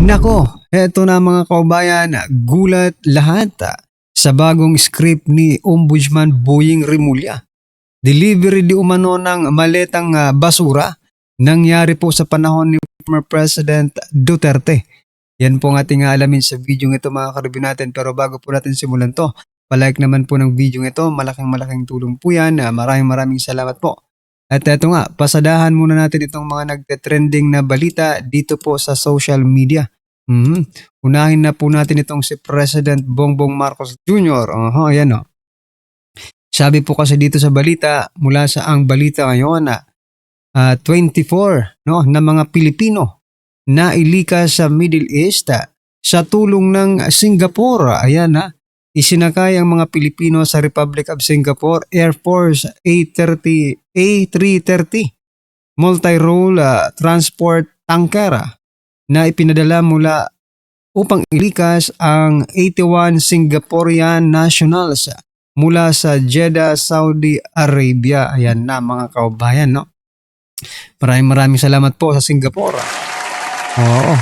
Nako, eto na mga kaubayan, gulat lahat sa bagong script ni Ombudsman Boying Rimulya. Delivery di umano ng maletang basura nangyari po sa panahon ni former President Duterte. Yan po ang ating alamin sa video ito mga karibin natin, pero bago po natin simulan to, palike naman po ng video ito, malaking tulong po yan. Maraming salamat po. At eto nga, pasadahan muna natin itong mga nagte-trending na balita dito po sa social media. Mhm. Unahin na po natin itong si President Bongbong Marcos Jr. Ayan o. Sabi po kasi dito sa balita, mula sa ang balita ngayon na 24 no, na mga Pilipino na ilikas sa Middle East sa tulong ng Singapore. Ayan isinakay ang mga Pilipino sa Republic of Singapore Air Force A330 multi-role transport tanker na ipinadala mula upang ilikas ang 81 Singaporean nationals mula sa Jeddah, Saudi Arabia. Ayan na mga kaubayan, no? Maraming salamat po sa Singapore. Oo.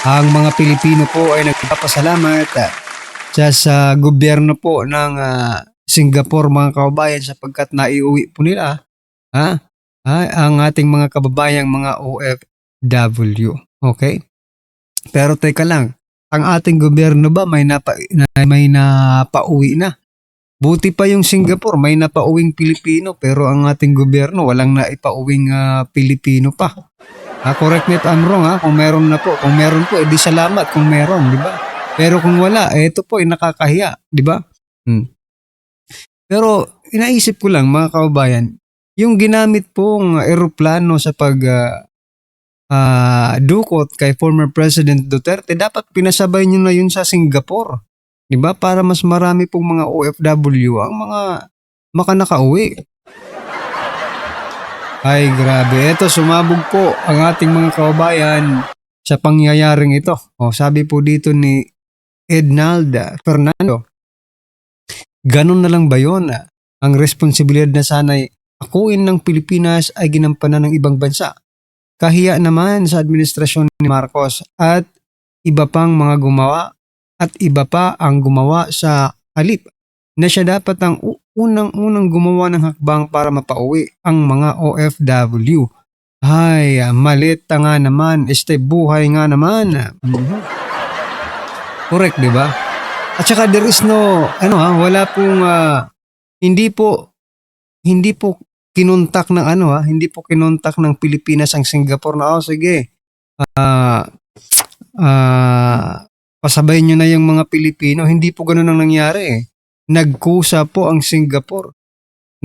Ang mga Pilipino po ay nagpapasalamat sa gobyerno po ng Singapore mga kaubayan sapagkat naiuwi po nila ang ating mga kababayang mga OFW. Okay? Pero teka lang, ang ating gobyerno ba may napauwi na? Buti pa yung Singapore, may napauwing Pilipino, pero ang ating gobyerno walang naipauwing Pilipino pa. Correct me if I'm wrong kung meron na po. Kung meron po, edi salamat kung meron, di ba? Pero kung wala, ito po ay nakakahiya, di ba? Pero inaisip ko lang mga kababayan, yung ginamit pong eroplano sa dukot kay former President Duterte, dapat pinasabay nyo na yun sa Singapore. Diba? Para mas marami pong mga OFW ang mga makanakauwi. Ay grabe, eto sumabog po ang ating mga kababayan sa pangyayaring ito. Sabi po dito ni Ednalda Fernando, ganun na lang ba yun? Ang responsibilidad na sana'y akuin ng Pilipinas ay ginampanan ng ibang bansa. Kahiya naman sa administrasyon ni Marcos at iba pang mga gumawa at iba pa ang gumawa sa halip na siya dapat ang unang gumawa ng hakbang para mapauwi ang mga OFW. Ay, malita nga naman, buhay nga naman. Correct, di ba? At saka there is no, wala pong, hindi po kinontak ng hindi po kinontak ng Pilipinas ang Singapore na sige. Pasabay nyo na yung mga Pilipino. Hindi po ganoon ang nangyari. Nagkusa po ang Singapore.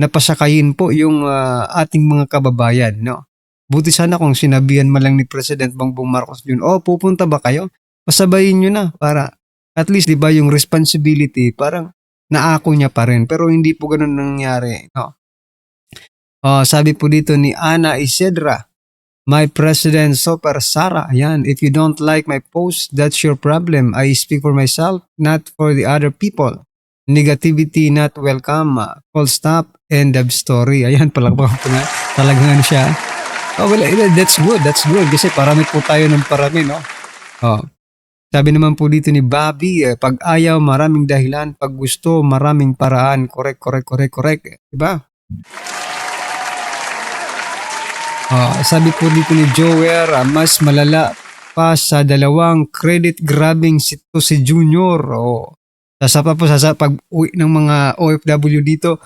Napasakayin po yung ating mga kababayan, no? Buti sana kung sinabihan man lang ni President Bongbong Marcos Jr., pupunta ba kayo? Pasabayin nyo na para at least, di ba, yung responsibility parang naako niya pa rin. Pero hindi po ganoon nangyari, no? Sabi po dito ni Ana Isedra, my President Super Sara, ayan, if you don't like my post, that's your problem. I speak for myself, not for the other people. Negativity not welcome. Full stop, end of story. Ayan, palakpakan po na. Talagang siya. That's good. Kasi parami po tayo ng parami, no? Sabi naman po dito ni Bobby, pag ayaw, maraming dahilan. Pag gusto, maraming paraan. Correct. Diba? Sabi po dito ni Jower, mas malala pa sa dalawang credit grabbing si Junior. Pag uwi ng mga OFW dito,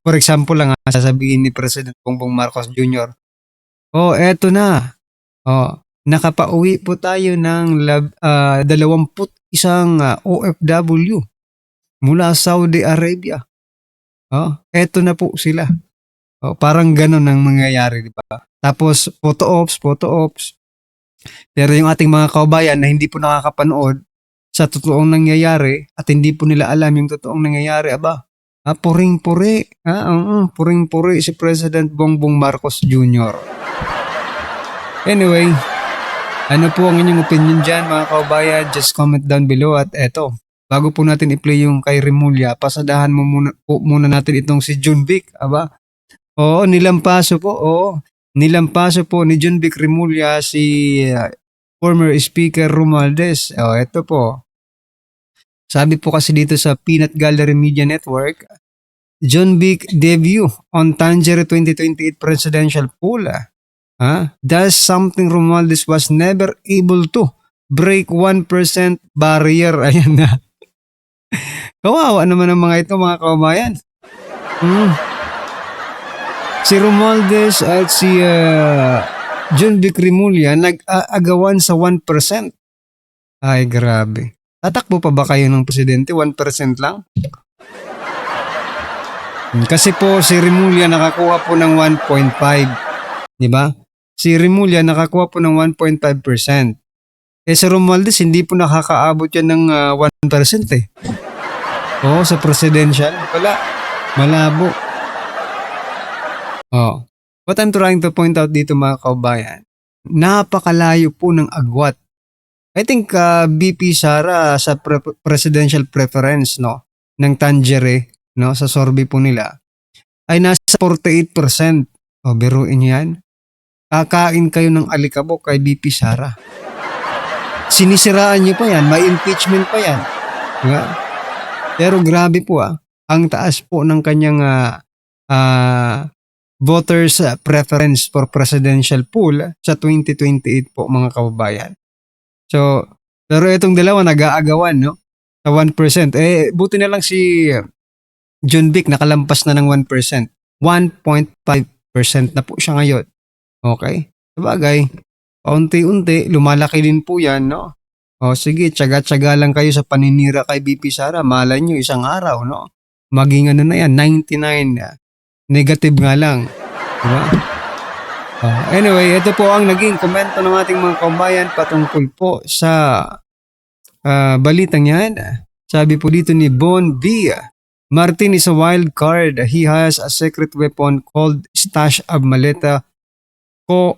for example lang, sasabihin ni President Bongbong Marcos Jr., eto na. Nakapauwi po tayo ng 21 OFW mula Saudi Arabia. Eto na po sila. Parang ganun ang mangyayari, di ba? Tapos, photo ops. Pero yung ating mga kaubayan na hindi po nakakapanood sa totoong nangyayari at hindi po nila alam yung totoong nangyayari, puring-puri. Puring-puri si President Bongbong Marcos Jr. Anyway, ano po ang inyong opinion dyan mga kaubayan? Just comment down below. At eto, bago po natin i-play yung kay Rimulya, pasadahan muna natin itong si Junvic, nilampaso po ni Junvic Rimulya si former Speaker Romualdez. Ito po. Sabi po kasi dito sa Peanut Gallery Media Network, John Vic debut on Tangier 2028 presidential poll. Does something Romualdez was never able to break 1% barrier. Ayan na. Kawawa naman ang mga ito, mga kababayan. Si Romualdez at si John Vic Rimulya nag-aagawan sa 1%. Ay, grabe. Tatakbo pa ba kayo ng presidente? 1% lang? Kasi po si Rimulya nakakuha po ng 1.5. Di ba? Si Rimulya nakakuha po ng 1.5%. Si Romualdez hindi po nakakaabot yan ng 1% eh. Sa presidential. Wala. Malabo. What I'm trying to point out dito, mga kaubayan, napakalayo po ng agwat. I think BP Sara sa presidential preference ng Tangier sa survey po nila ay nasa 48%. Biruin yan. Kakain kayo ng alikabok kay BP Sara. Sinisiraan niyo pa yan, may impeachment pa yan. Diba? Pero grabe po ang taas po ng kanyang voters preference for presidential pool sa 2028 po, mga kababayan. So, pero itong dalawa nag-aagawan sa 1%. Buti na lang si John Vic nakalampas na ng 1%. 1.5% na po siya ngayon. Okay? Sabagay, unti-unti lumalaki din po yan, sige, tsaga-tsaga lang kayo sa paninira kay BP Sara. Malay nyo isang araw, maging na yan, 99 negative nga lang. Diba? Anyway, ito po ang naging komento ng ating mga kabayan patungkol po sa balitang yan. Sabi po dito ni Bon V. Martin is a wild card. He has a secret weapon called stash of maleta ko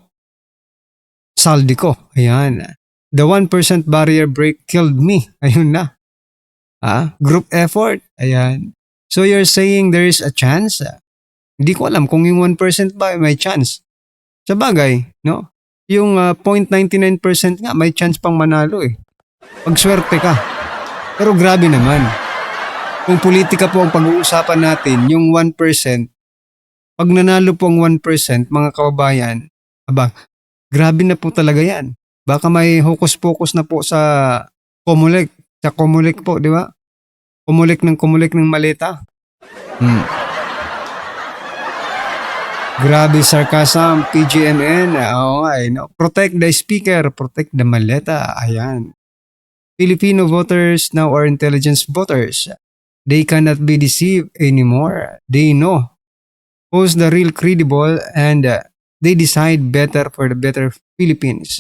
Saldico. Ayan. The 1% barrier break killed me. Ayun na. Group effort. Ayan. So you're saying there is a chance? Hindi ko alam kung yung 1% ba may chance. Sa bagay, yung 0.99% nga may chance pang manalo eh. Pagswerte ka. Pero grabe naman. Kung politika po ang pag-uusapan natin, yung 1%, pag nanalo po ang 1%, mga kababayan, grabe na po talaga yan. Baka may hokus-pokus na po sa Comelec. Sa Comelec po, di ba? Comelec ng maleta. Grabe sarcasm, PGMN. Protect the speaker, protect the maleta. Ayan. Filipino voters now are intelligence voters. They cannot be deceived anymore. They know who's the real credible and they decide better for the better Philippines.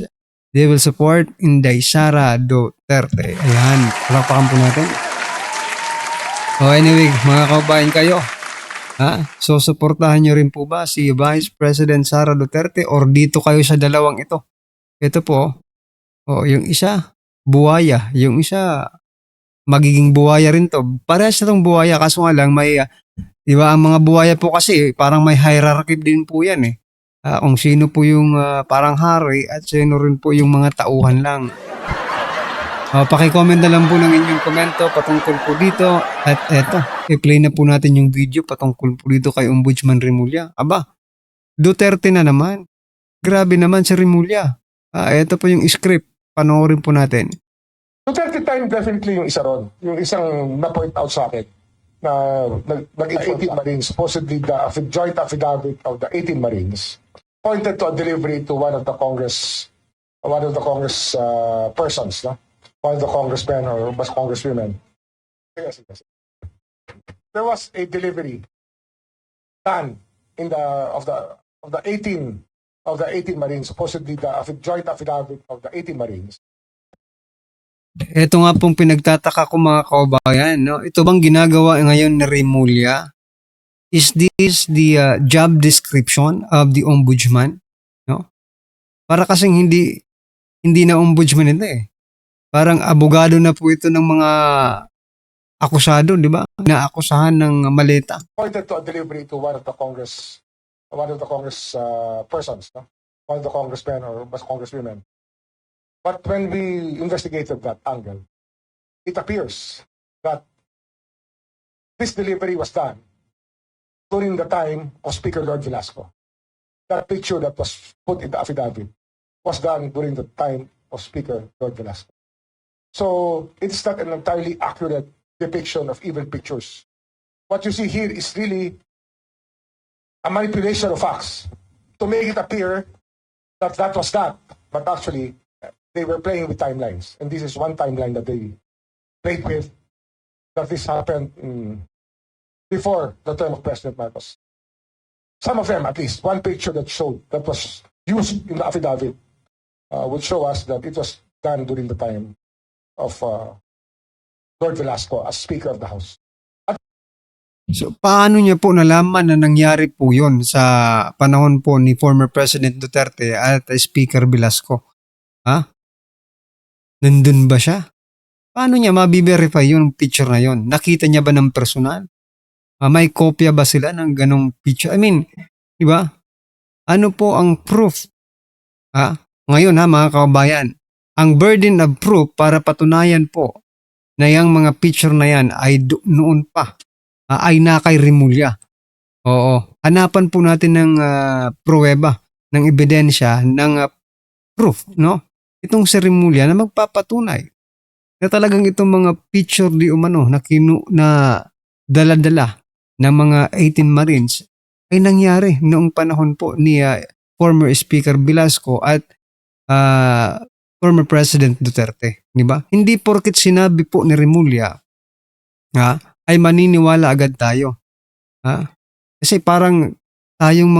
They will support Inday Sara Duterte. Ayan. Palakpakan po natin. Anyway, mga kabayan kayo. So, suportahan nyo rin po ba si Vice President Sara Duterte or dito kayo sa dalawang ito? Ito po, yung isa, buwaya. Yung isa, magiging buwaya rin to. Parehas na itong buwaya, kaso nga lang may, di ba, ang mga buwaya po kasi, parang may hierarchy din po yan eh. Kung sino po yung parang hari at sino rin po yung mga tauhan lang. Paki-comment na lang po ng inyong komento patungkol po dito. At eto, i-play na po natin yung video patungkol po dito kay Ombudsman Rimulya. Duterte na naman. Grabe naman si Rimulya. Eto po yung script. Panoorin po natin. Duterte time definitely yung isa ron. Yung isang na-point out sa akin na nag-18 Marines, supposedly the joint affidavit of the 18 Marines pointed to a delivery to one of the Congress persons, one of the congressmen or congresswomen. Yes. There was a delivery done of the 18 Marines, supposedly the joint affidavit of the 18 Marines. Ito nga pong pinagtataka ko, mga kaubayan. Ito bang ginagawa ngayon ni Rimulya? Is this the job description of the ombudsman? Para kasing hindi na ombudsman ito eh. Parang abogado na po ito ng mga akusado, di ba? Naakusahan ng maleta. Pointed to a delivery to one of the Congress persons, one of the congressmen or congresswomen. But when we investigated that angle, it appears that this delivery was done during the time of Speaker Lord Velasco. That picture that was put in the affidavit was done during the time of Speaker Lord Velasco. So it's not an entirely accurate depiction of even pictures. What you see here is really a manipulation of facts to make it appear that that was that, but actually they were playing with timelines. And this is one timeline that they played with, that this happened before the term of President Marcos. Some of them, at least, one picture that showed, that was used in the affidavit, would show us that it was done during the time of Lord Velasco as Speaker of the House. So, paano niya po nalaman na nangyari po yun sa panahon po ni former President Duterte at Speaker Velasco? Ha? Nandun ba siya? Paano niya mabiverify yung picture na yun? Nakita niya ba ng personal? May kopya ba sila ng ganong picture? I mean, di ba? Ano po ang proof? Ngayon mga kababayan, ang burden of proof para patunayan po na yung mga picture na yan ay noon pa. Ay na kay Remulla. Oo. Hanapan po natin ng pruweba, ng ebidensya, ng proof, no? Itong si Remulla na magpapatunay na talagang itong mga picture di umano na dala-dala ng mga 18 Marines ay nangyari noong panahon po ni former Speaker Velasco at former President Duterte. Di ba? Hindi porket sinabi po ni Remulla ay maniniwala agad tayo. Kasi parang tayong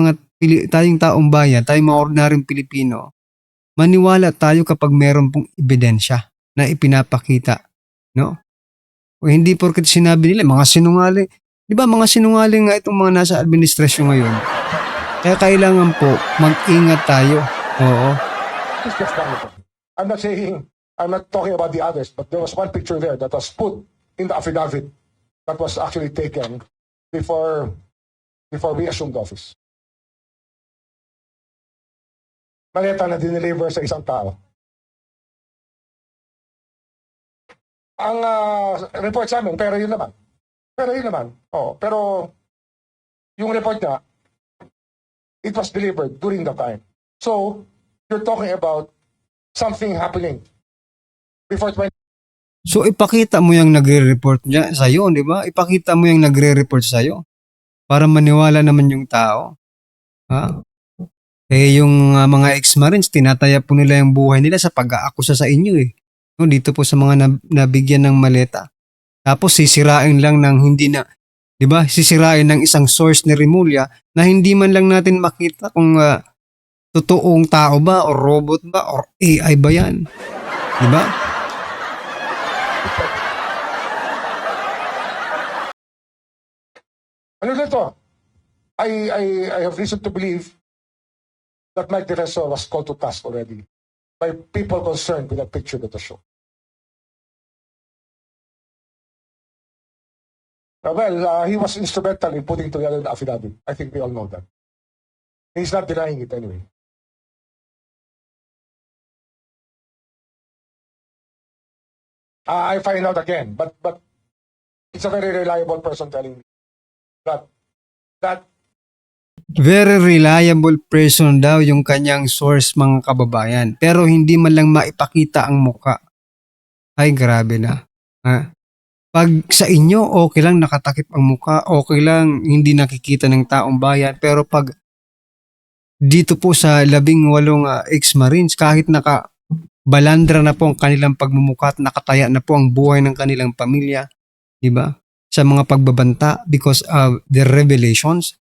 taong bayan, tayong mga ordinaryong Pilipino, maniwala tayo kapag meron pong ebidensya na ipinapakita, no? O hindi porket sinabi nila mga sinungaling. 'Di ba mga sinungaling nga itong mga nasa administrasyon ngayon. Kaya kailangan po mag-ingat tayo. Oo. It's just one of them. I'm not talking about the others, but there was one picture there that was put in the affidavit that was actually taken before we assumed office. Maleta na dineliver sa isang tao. Ang report sa amin, pero yun naman. Pero yung report niya, it was delivered during the time. So, you're talking about something happening before 20. So ipakita mo yung nagre-report niya sa'yo, di ba? Ipakita mo yung nagre-report sa'yo para maniwala naman yung tao. Yung mga ex-Marines, tinataya po nila yung buhay nila sa pag-aakusa sa inyo eh. No, dito po sa mga nabigyan ng maleta. Tapos sisirain lang ng hindi na, di ba? Sisirain ng isang source ni Remulla na hindi man lang natin makita kung totoong tao ba o robot ba o AI ba yan. Di ba? Ano dito? I have reason to believe that Mike Defensor was called to task already by people concerned with that picture that was shown. He was instrumental in putting together the affidavit. I think we all know that. He's not denying it anyway. I find out again, but it's a very reliable person telling me that very reliable person daw yung kanyang source mga kababayan. Pero hindi man lang maipakita ang muka. Ay grabe na. Pag sa inyo, okay lang nakatakip ang muka, okay lang hindi nakikita ng taong bayan. Pero pag dito po sa 18 ex-Marines, kahit nakabalandra na po ang kanilang pagmumuka at nakataya na po ang buhay ng kanilang pamilya, di ba? Sa mga pagbabanta because of their revelations.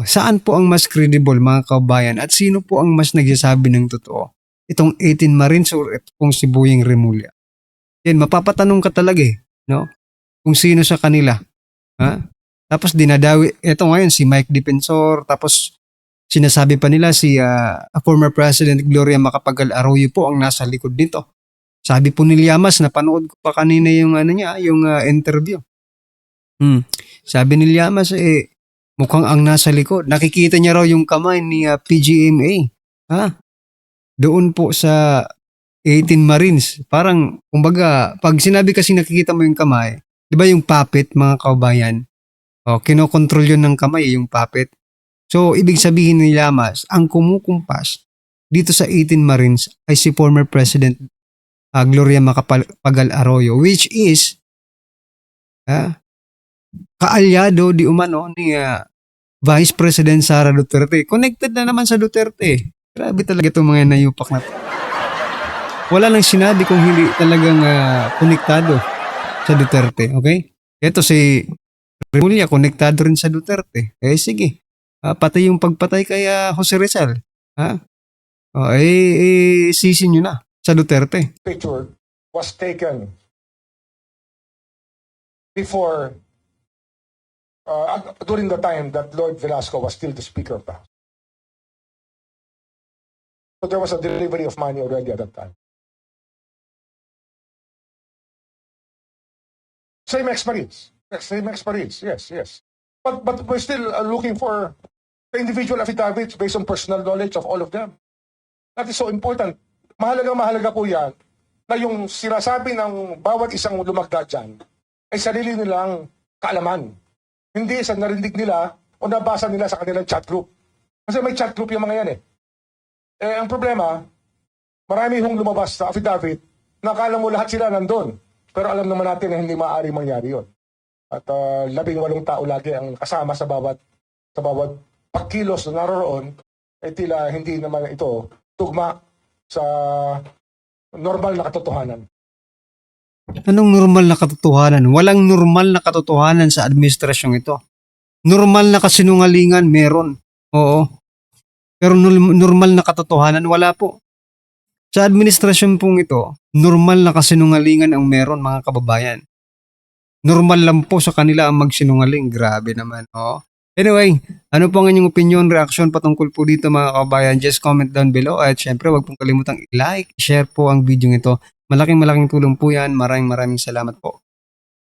Saan po ang mas credible mga kabayan at sino po ang mas nagsasabi ng totoo? Itong 18 Marines or itong si Boying Remulla? Yan, mapapatanong ka talaga no? Kung sino sa kanila. Tapos dinadawi, ito ngayon si Mike Defensor, tapos sinasabi pa nila si former President Gloria Macapagal Arroyo po ang nasa likod nito. Sabi po ni Llamas, napanood ko pa kanina yung yung interview. Sabi ni Llamas mukhang ang nasa likod. Nakikita niya raw yung kamay ni PGMA. doon po sa 18 Marines. Parang, kumbaga, pag sinabi kasi nakikita mo yung kamay, di ba yung puppet, mga kaubayan? O, kinokontrol yun ng kamay, yung puppet. So, ibig sabihin ni Llamas, ang kumukumpas dito sa 18 Marines ay si former President Gloria Macapagal Arroyo, which is kaalyado di umano ni Vice President Sara Duterte. Connected na naman sa Duterte. Grabe talaga itong mga nayupak na to. Wala nang sinabi kung hindi talagang konektado sa Duterte. Okay? Ito si Remulla, konektado rin sa Duterte. Sige. Pati yung pagpatay kay Jose Rizal. Sisi nyo na sa Duterte. Picture was taken before, during the time that Lord Velasco was still the Speaker of the House. So there was a delivery of money already at that time. Same experience, yes. But we're still looking for the individual affidavits based on personal knowledge of all of them. That is so important. Mahalaga po yan na yung sinasabi ng bawat isang lumagda dyan ay sarili nilang kaalaman. Hindi sa narinig nila o nabasa nila sa kanilang chat group. Kasi may chat group yung mga yan eh. Ang problema, marami hong lumabas sa affidavit na akala mo lahat sila nandun. Pero alam naman natin na hindi maaari mangyari yun. At 18 tao lagi ang kasama sa bawat pagkilos na naroon, ay tila hindi naman ito tugma sa normal na katotohanan. Anong normal na katotohanan? Walang normal na katotohanan sa administrasyong ito. Normal na kasinungalingan, meron. Oo. Pero normal na katotohanan, wala po. Sa administrasyon pong ito, normal na kasinungalingan ang meron, mga kababayan. Normal lang po sa kanila ang magsinungaling. Grabe naman. Oo. Anyway, ano po ang inyong opinion, reaction patungkol po dito, mga kababayan? Just comment down below at syempre huwag pong kalimutang i-like, share po ang video ito. Malaking tulong po yan. Maraming salamat po.